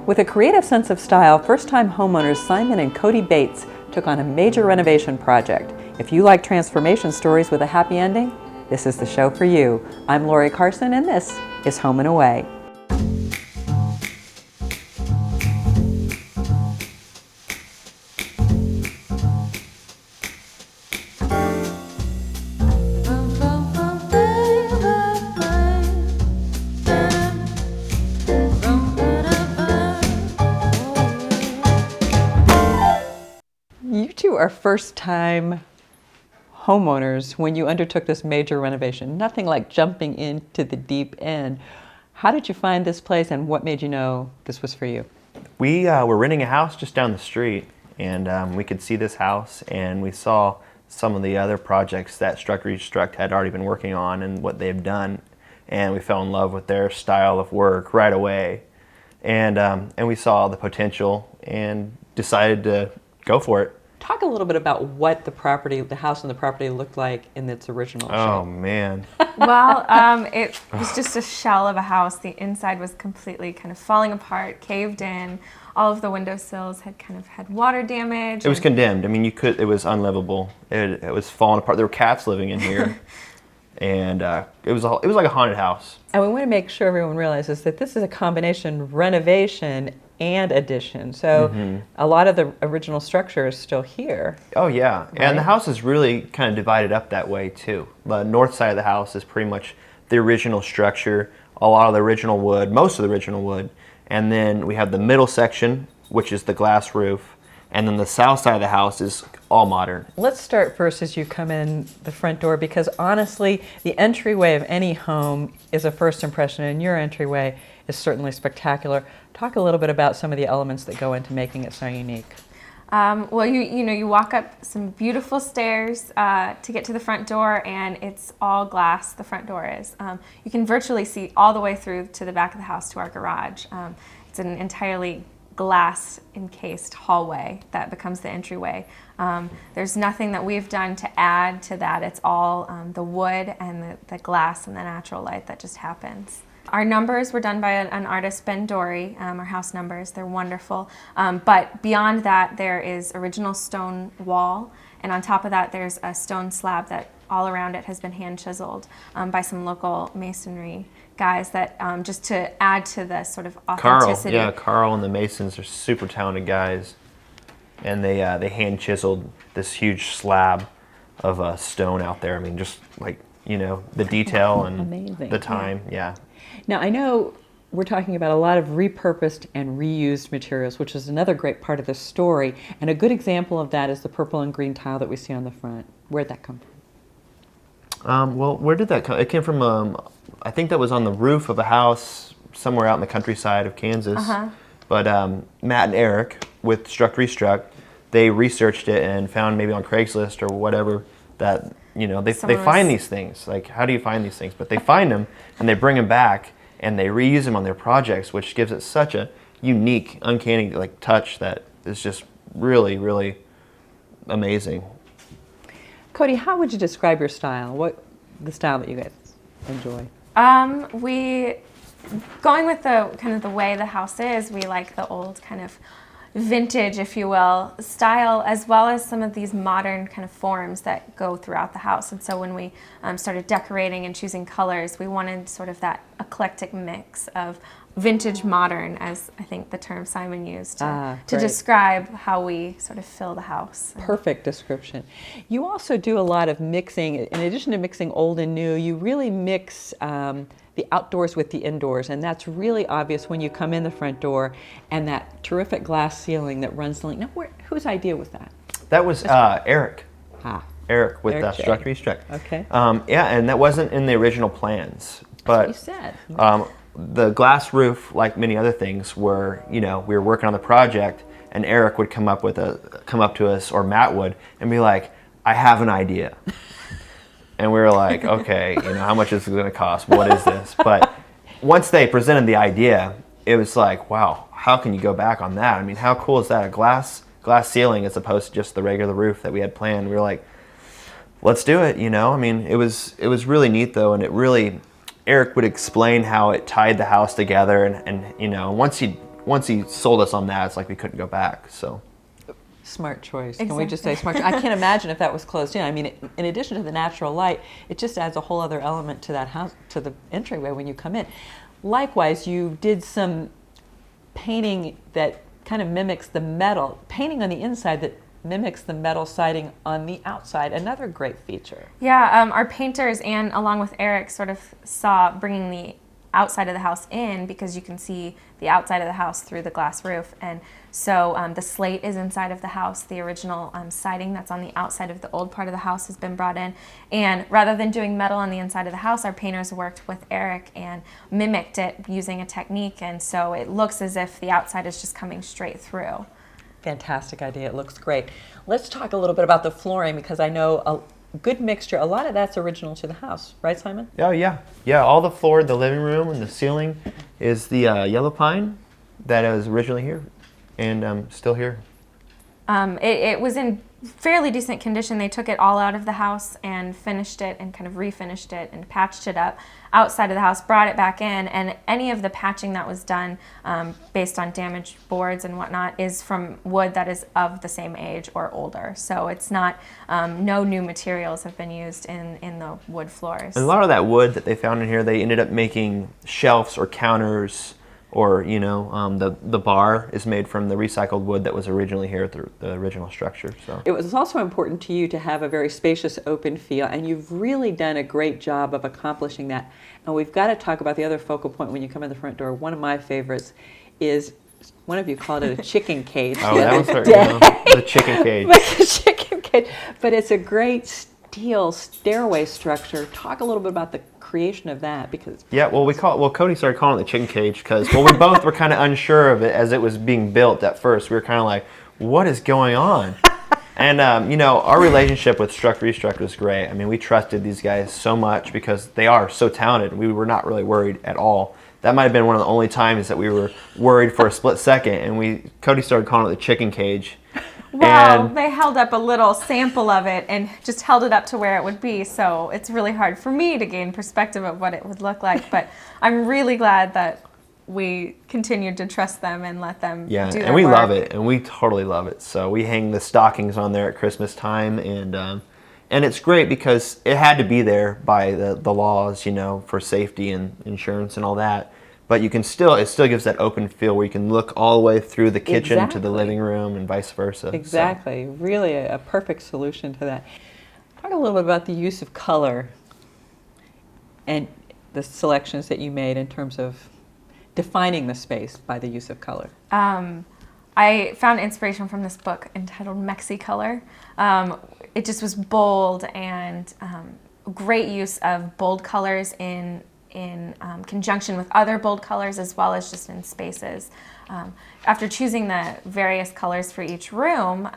With a creative sense of style, first-time homeowners Simon and Codi Bates took on a major renovation project. If you like transformation stories with a happy ending, this is the show for you. I'm Lori Carson, and this is Home and Away. You two are first-time homeowners when you undertook this major renovation. Nothing like jumping into the deep end. How did you find this place, and what made you know this was for you? We were renting a house just down the street, and we could see this house, and we saw some of the other projects that Restruct had already been working on and what they've done, and we fell in love with their style of work right away, and we saw the potential and decided to go for it. Talk a little bit about what the house and the property looked like in its original shape. Oh man. Well, it was just a shell of a house. The inside was completely kind of falling apart, caved in. All of the windowsills had water damage. It was condemned. I mean, it was unlivable. It was falling apart. There were cats living in here. And it was like a haunted house. And we want to make sure everyone realizes that this is a combination renovation and addition. So a lot of the original structure is still here. Oh yeah, right? And the house is really kind of divided up that way too. The north side of the house is pretty much the original structure, a lot of the original wood, most of the original wood. And then we have the middle section, which is the glass roof. And then the south side of the house is all modern. Let's start first as you come in the front door, because honestly, the entryway of any home is a first impression, and your entryway is certainly spectacular. Talk a little bit about some of the elements that go into making it so unique. Well, you walk up some beautiful stairs to get to the front door, and it's all glass. The front door is. You can virtually see all the way through to the back of the house to our garage. It's an entirely glass encased hallway that becomes the entryway. There's nothing that we've done to add to that. It's all the wood and the glass and the natural light that just happens. Our numbers were done by an artist, Ben Dory, our house numbers. They're wonderful. But beyond that, there is original stone wall, and on top of that, there's a stone slab that all around it has been hand chiseled by some local masonry guys that just to add to the sort of authenticity. Carl and the Masons are super talented guys, and they hand chiseled this huge slab of stone out there. I mean, just like, the detail and amazing. The time, yeah. Now, I know we're talking about a lot of repurposed and reused materials, which is another great part of this story, and a good example of that is the purple and green tile that we see on the front. Where'd that come from? Well, where did that come? It came from, I think that was on the roof of a house somewhere out in the countryside of Kansas. But Matt and Eric with Restruct, they researched it and found maybe on Craigslist or whatever that, they find these things. Like, how do you find these things? But they find them and they bring them back and they reuse them on their projects, which gives it such a unique, uncanny touch that is just really, really amazing. Codi, how would you describe your style? The style that you guys enjoy? Going with the way the house is, we like the old kind of vintage, if you will, style, as well as some of these modern kind of forms that go throughout the house. And so when we started decorating and choosing colors, we wanted sort of that eclectic mix of vintage modern, as I think the term Simon used to describe how we sort of fill the house. Perfect description. You also do a lot of mixing. In addition to mixing old and new, you really mix the outdoors with the indoors, and that's really obvious when you come in the front door, and that terrific glass ceiling that runs the link. Now, whose idea was that? That was Eric. Eric with Restruct. Okay. And that wasn't in the original plans, but that's what you said. The glass roof, like many other things, were we were working on the project, and Eric would come up to us, or Matt would, and be like, "I have an idea." And we were like, okay, how much is it going to cost? What is this? But once they presented the idea, it was like, wow, how can you go back on that? I mean, how cool is that? A glass ceiling as opposed to just the regular roof that we had planned. We were like, let's do it, I mean, it was really neat though, and Eric would explain how it tied the house together, and once he once he sold us on that, it's like we couldn't go back. So Smart choice. Exactly. Can we just say smart choice? I can't imagine if that was closed in. I mean, in addition to the natural light, it just adds a whole other element to that house, to the entryway when you come in. Likewise, you did some painting that kind of mimics the metal, painting on the inside that mimics the metal siding on the outside. Another great feature. Yeah, our painters and along with Eric sort of saw bringing the outside of the house in because you can see the outside of the house through the glass roof. And so the slate is inside of the house. The original siding that's on the outside of the old part of the house has been brought in. And rather than doing metal on the inside of the house, our painters worked with Eric and mimicked it using a technique. And so it looks as if the outside is just coming straight through. Fantastic idea. It looks great. Let's talk a little bit about the flooring because I know a good mixture. A lot of that's original to the house, right, Simon? oh yeah, all the floor, the living room, and the ceiling is the yellow pine that was originally here, and still here. It was in fairly decent condition. They took it all out of the house and finished it and kind of refinished it and patched it up outside of the house, brought it back in, and any of the patching that was done based on damaged boards and whatnot is from wood that is of the same age or older. So it's not, no new materials have been used in the wood floors. And a lot of that wood that they found in here, they ended up making shelves or counters, or the bar is made from the recycled wood that was originally here at the original structure. So It was also important to you to have a very spacious open feel, and you've really done a great job of accomplishing that. And we've got to talk about the other focal point when you come in the front door. One of my favorites is, one of you called it a chicken cage. oh, that was the chicken cage. The chicken cage. But it's a great steel stairway structure. Talk a little bit about the creation of that, because Yeah, Cody started calling it the chicken cage because we both were kind of unsure of it as it was being built at first. We were kind of like, what is going on? And our relationship with Restruct was great. I mean, we trusted these guys so much because they are so talented. We were not really worried at all. That might have been one of the only times that we were worried for a split second, and Cody started calling it the chicken cage. Well, they held up a little sample of it and just held it up to where it would be, so it's really hard for me to gain perspective of what it would look like, but I'm really glad that we continued to trust them and let them do their work. And we love it, and we totally love it. So we hang the stockings on there at Christmas time, and it's great because it had to be there by the laws, for safety and insurance and all that. But it still gives that open feel where you can look all the way through the kitchen to the living room and vice versa. Exactly. So. Really a perfect solution to that. Talk a little bit about the use of color and the selections that you made in terms of defining the space by the use of color. I found inspiration from this book entitled Mexicolor. It just was bold and great use of bold colors in conjunction with other bold colors as well as just in spaces. After choosing the various colors for each room,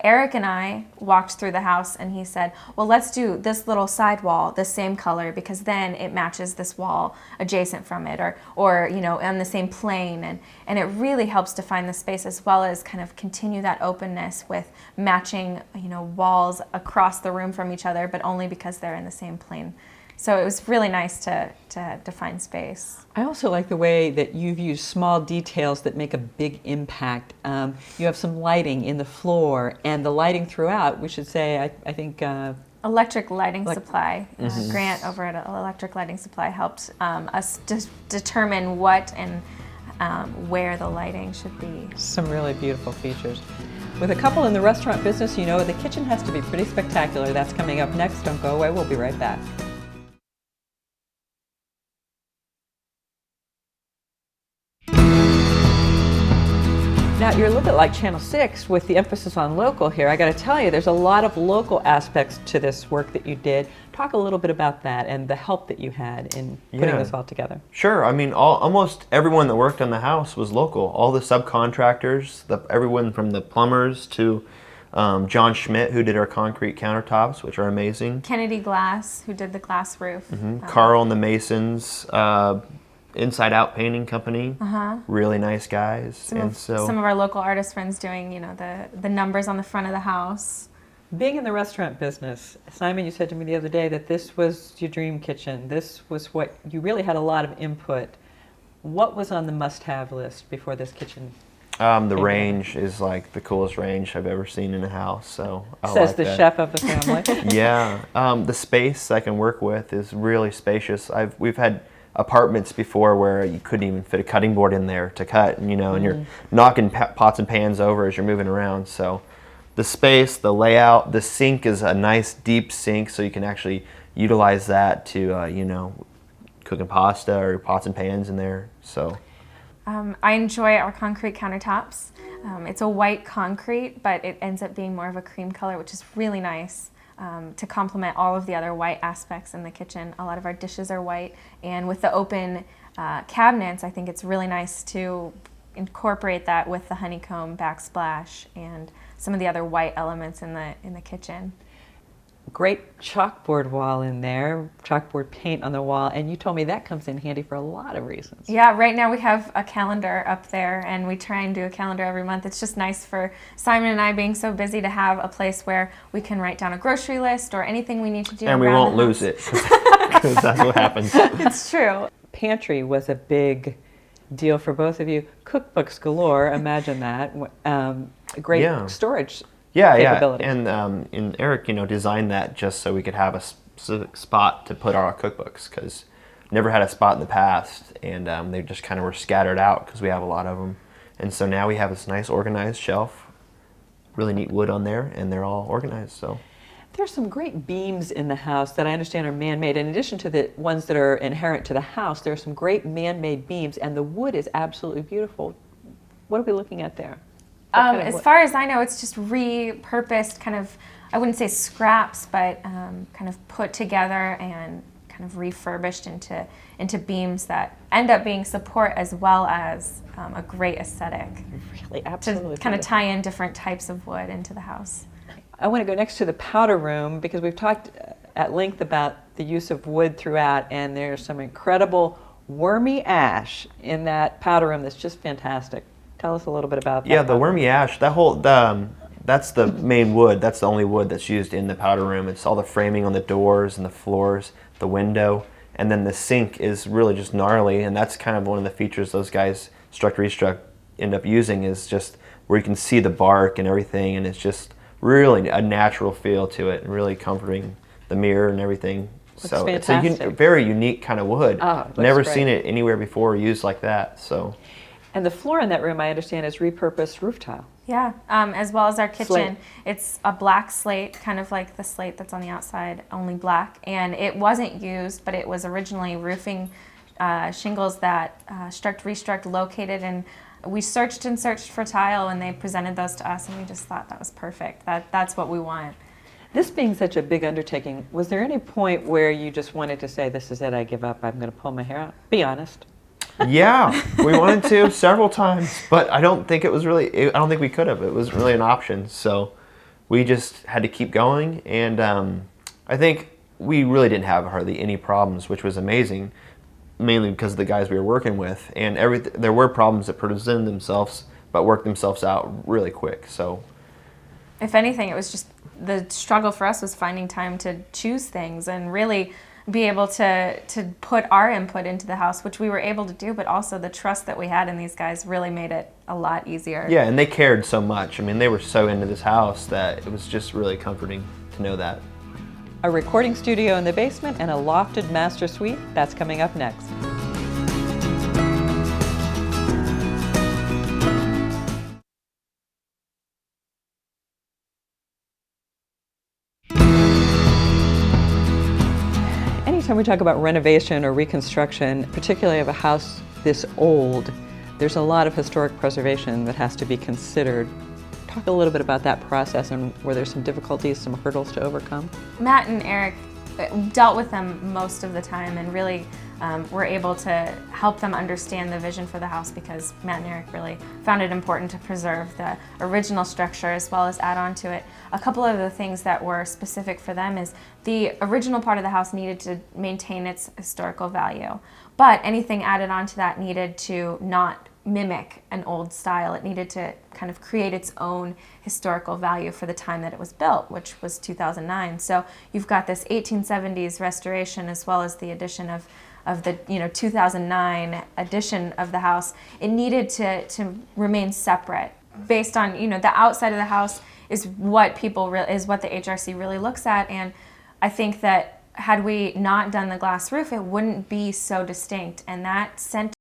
Eric and I walked through the house and he said, well, let's do this little side wall the same color because then it matches this wall adjacent from it or on the same plane. And it really helps define the space as well as kind of continue that openness with matching walls across the room from each other, but only because they're in the same plane. So it was really nice to define space. I also like the way that you've used small details that make a big impact. You have some lighting in the floor and the lighting throughout. We should say, I think... Electric Lighting Supply. Grant over at Electric Lighting Supply helped us determine what and where the lighting should be. Some really beautiful features. With a couple in the restaurant business, the kitchen has to be pretty spectacular. That's coming up next. Don't go away. We'll be right back. Now, you're a little bit like Channel 6 with the emphasis on local here. I got to tell you, there's a lot of local aspects to this work that you did. Talk a little bit about that and the help that you had in putting this all together. Sure. I mean, almost everyone that worked on the house was local. All the subcontractors, everyone from the plumbers to John Schmidt, who did our concrete countertops, which are amazing. Kennedy Glass, who did the glass roof. Carl and the Masons. Inside Out Painting Company, really nice guys. Some of our local artist friends doing, the numbers on the front of the house. Being in the restaurant business, Simon, you said to me the other day that this was your dream kitchen. This was what you really had a lot of input What was on the must-have list before this kitchen? The range is like the coolest range I've ever seen in a house, so I Says like the that. chef of the family. Yeah, the space I can work with is really spacious. We've had apartments before where you couldn't even fit a cutting board in there to cut, and and you're knocking pots and pans over as you're moving around. So the space, the layout, the sink is a nice deep sink, so you can actually utilize that to cooking pasta or pots and pans in there. So. I enjoy our concrete countertops. It's a white concrete, but it ends up being more of a cream color, which is really nice to complement all of the other white aspects in the kitchen. A lot of our dishes are white, and with the open cabinets, I think it's really nice to incorporate that with the honeycomb backsplash and some of the other white elements in the kitchen. Great chalkboard wall in there, chalkboard paint on the wall, and you told me that comes in handy for a lot of reasons. Yeah, right now we have a calendar up there, and we try and do a calendar every month. It's just nice for Simon and I being so busy to have a place where we can write down a grocery list or anything we need to do. And we won't lose it, because that's what happens. It's true. Pantry was a big deal for both of you. Cookbooks galore, imagine that. Great storage. Capability. And Eric, designed that just so we could have a specific spot to put our cookbooks, because never had a spot in the past, and they just kind of were scattered out because we have a lot of them. And so now we have this nice organized shelf, really neat wood on there, and they're all organized. So there's some great beams in the house that I understand are man-made. In addition to the ones that are inherent to the house, there are some great man-made beams, and the wood is absolutely beautiful. What are we looking at there? As far as I know, it's just repurposed, kind of, I wouldn't say scraps, but kind of put together and kind of refurbished into beams that end up being support as well as a great aesthetic. Really, absolutely. To kind of tie in different types of wood into the house. I want to go next to the powder room, because we've talked at length about the use of wood throughout, and there's some incredible wormy ash in that powder room that's just fantastic. Tell us a little bit about that. Yeah, the wormy ash, that's the main wood. That's the only wood that's used in the powder room. It's all the framing on the doors and the floors, the window, and then the sink is really just gnarly, and that's kind of one of the features those guys, restruct end up using, is just where you can see the bark and everything, and it's just really a natural feel to it, and really comforting, the mirror and everything. Looks so fantastic. it's a very unique kind of wood. Never great. seen it anywhere before used like that. So. And the floor in that room, I understand, is repurposed roof tile. Yeah, as well as our kitchen. Slate. It's a black slate, kind of like the slate that's on the outside, only black. And it wasn't used, but it was originally roofing shingles that restruct located. And we searched and searched for tile, and they presented those to us, and we just thought that was perfect. That's what we want. This being such a big undertaking, was there any point where you just wanted to say, this is it, I give up, I'm going to pull my hair out? Be honest. Yeah, we wanted to several times, but I don't think I don't think we could have. It was really an option, so we just had to keep going, and I think we really didn't have hardly any problems, which was amazing, mainly because of the guys we were working with, and there were problems that presented themselves, but worked themselves out really quick. So, if anything, it was just the struggle for us was finding time to choose things and really be able to put our input into the house, which we were able to do, but also the trust that we had in these guys really made it a lot easier. Yeah, and they cared so much. I mean, they were so into this house that it was just really comforting to know that. A recording studio in the basement and a lofted master suite, that's coming up next. Anytime we talk about renovation or reconstruction, particularly of a house this old, there's a lot of historic preservation that has to be considered. Talk a little bit about that process, and were there some difficulties, some hurdles to overcome? Matt and Eric dealt with them most of the time, and really were able to help them understand the vision for the house, because Matt and Eric really found it important to preserve the original structure as well as add on to it. A couple of the things that were specific for them is the original part of the house needed to maintain its historical value, but anything added on to that needed to not mimic an old style. It needed to kind of create its own historical value for the time that it was built, which was 2009. So you've got this 1870s restoration as well as the addition of of the 2009 edition of the house. It needed to remain separate based on the outside of the house is what what the HRC really looks at, and I think that had we not done the glass roof, it wouldn't be so distinct, and that center